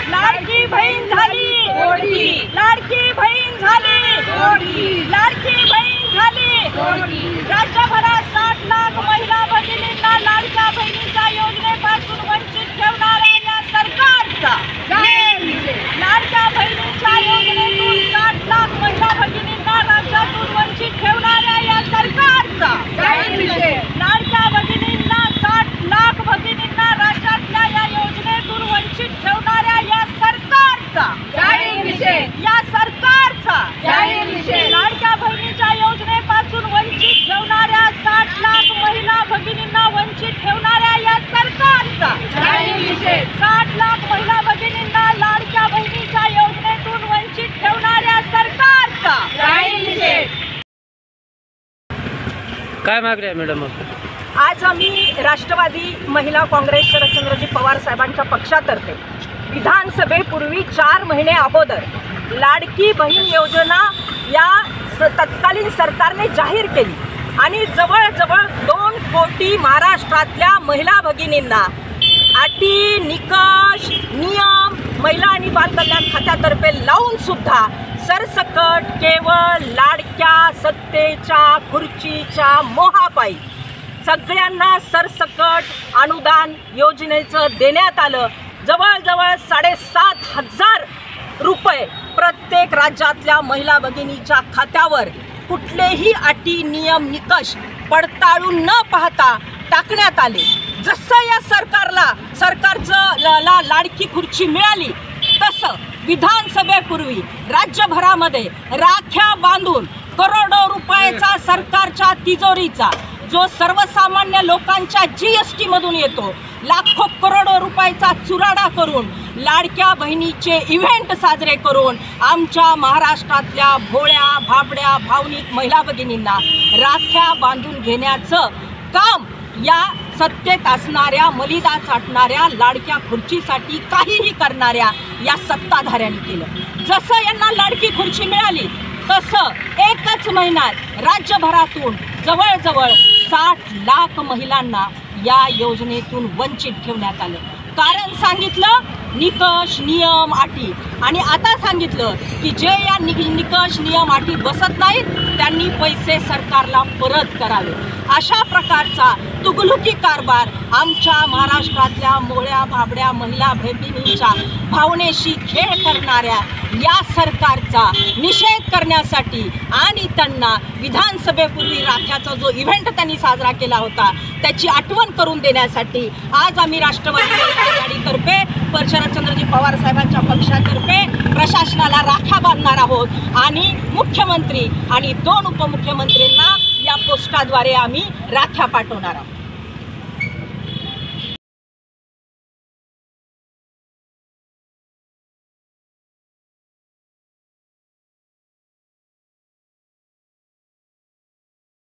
लाडकी बहीण झाली, लाडकी बहीण झाली, लाडकी बहीण झाली। राज्यभरात 60 लाख महिला भगिनींना लाडक्या बहिणीच्या योजनेपासून वंचित ठेवणाऱ्या या सरकारचा, लाडक्या बहिणीच्या योजनेतून 60 लाख महिला भगिनींना राज्यातून वंचित ठेवणाऱ्या या सरकारचा, लाडक्या भगिनींना 60 लाख भगिनींना राज्यातल्या या योजनेतून वंचित ठेवणाऱ्या या सरकारचा, या सरकारचा लाडक्या बहिणीच्या योजनेपासून वंचित ठेवणाऱ्या 60 लाख महिला भगिनींना वंचित ठेवणाऱ्या या सरकारचा, 60 लाख महिला भगिनींना लाडक्या बहिणीच्या योजनेतून वंचित ठेवणाऱ्या सरकारचा। काय मागणी आहे मॅडम? आज आम्ही राष्ट्रवादी महिला काँग्रेस शरदचंद्रजी पवार साहेबांच्या पक्षातर्फे विधानसभेपूर्वी 4 महिने अगोदर लाडकी बहीण योजना या तत्कालीन सरकारने जाहीर केली आणि जवळजवळ 2 कोटी महाराष्ट्रातल्या महिला भगिनींना अटी, निकष, नियम महिला आणि बालकल्याण खात्यातर्फे लावून सुद्धा सरसकट केवळ लाडक्या सत्तेच्या खुर्चीच्या मोहापायी सगळ्यांना सरसकट अनुदान योजनेचं देण्यात आलं। जवळजवळ 7,500 रुपये प्रत्येक राज्यातल्या महिला भगिनीच्या खात्यावर कुठलेही अटी, नियम, निकष पडताळून न पाहता टाकण्यात आले। जसं या सरकारचं लाडकी खुर्ची मिळाली तसं विधानसभेपूर्वी राज्यभरामध्ये राख्या बांधून करोडो रुपयाचा सरकारच्या तिजोरीचा जो सर्वसामान्य लोकांच्या GST मधून येतो, लाखो करोडो रुपयाचा चुराडा करून लाडक्या बहिणीचे इव्हेंट साजरे करून आमच्या महाराष्ट्रातल्या भोळ्या भाबड्या भावनिक महिला भगिनींना राख्या बांधून घेण्याचं काम या सत्तेत असणाऱ्या, मलिदा चाटणाऱ्या, लाडक्या खुर्चीसाठी काहीही करणाऱ्या या सत्ताधाऱ्यांनी केलं। जसं यांना लाडकी खुर्ची मिळाली तसं एकच महिन्यात राज्यभरातून जवळजवळ 60 लाख महिलांना या योजनेतून वंचित ठेवण्यात आलं। कारण सांगितलं निकष, नियम, अटी, आणि आता सांगितलं की जे या निकष, नियम, अटी बसत नाहीत त्यांनी पैसे सरकारला परत करावे। अशा प्रकारचा तुगलुकी कारभार आमच्या महाराष्ट्रातल्या मोळ्या भाबड्या महिला भगिनींच्या भावनेशी खेळ करणाऱ्या या सरकारचा निषेध करण्यासाठी आणि त्यांना विधानसभेपूर्वी राख्याचा जो इव्हेंट त्यांनी साजरा केला होता त्याची आठवण करून देण्यासाठी आज आम्ही राष्ट्रवादी आघाडीतर्फे शरदचंद्रजी पवार साहेबांच्या पक्षातर्फे प्रशासनाला राख्या बांधणार आहोत आणि मुख्यमंत्री आणि 2 उपमुख्यमंत्र्यांना या पोस्टाद्वारे आम्ही राख्या पाठवणार आहोत।